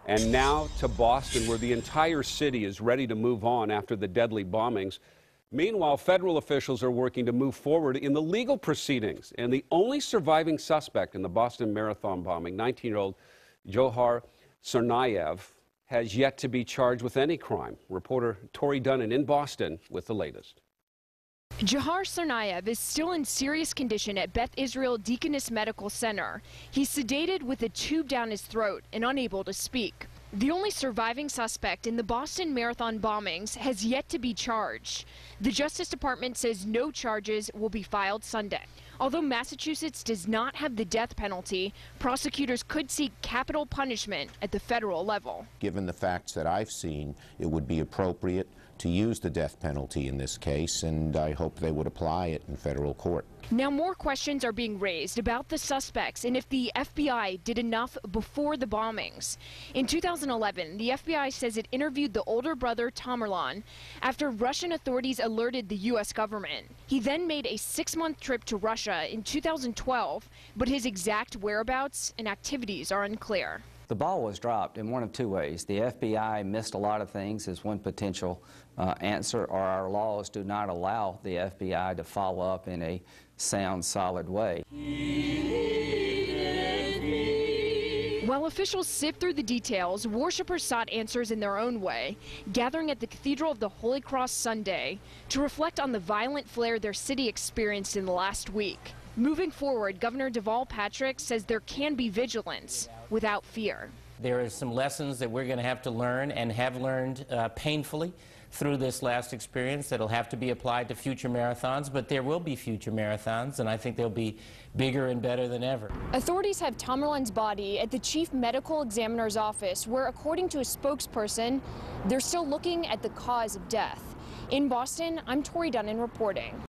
And now to Boston, where the entire city is ready to move on after the deadly bombings. Meanwhile, federal officials are working to move forward in the legal proceedings. And the only surviving suspect in the Boston Marathon bombing, 19-year-old Johar Tsarnaev, has yet to be charged with any crime. Reporter Tori Dunnan in Boston with the latest. Johar Tsarnaev is still in serious condition at Beth Israel Deaconess Medical Center. He's sedated with a tube down his throat and unable to speak. The only surviving suspect in the Boston Marathon bombings has yet to be charged. The Justice Department says no charges will be filed Sunday. Although Massachusetts does not have the death penalty, prosecutors could seek capital punishment at the federal level. Given the facts that I've seen, it would be appropriate to use the death penalty in this case, and I hope they would apply it in federal court. Now more questions are being raised about the suspects and if the FBI did enough before the bombings. In 2011, the FBI says it interviewed the older brother Tamerlan after Russian authorities alerted the U.S. government. He then made a 6-month trip to Russia in 2012, but his exact whereabouts and activities are unclear. The ball was dropped in one of two ways. The FBI missed a lot of things as one potential answer, or our laws do not allow the FBI to follow up in a sound, solid way. While officials sift through the details, worshipers sought answers in their own way, gathering at the Cathedral of the Holy Cross Sunday to reflect on the violent flare their city experienced in the last week. Moving forward, Governor Deval Patrick says there can be vigilance without fear. There are some lessons that we're going to have to learn and have learned painfully through this last experience that'll have to be applied to future marathons, but there will be future marathons, and I think they'll be bigger and better than ever. Authorities have Tamerlan's body at the chief medical examiner's office, where, according to a spokesperson, they're still looking at the cause of death. In Boston, I'm Tori Dunnan reporting.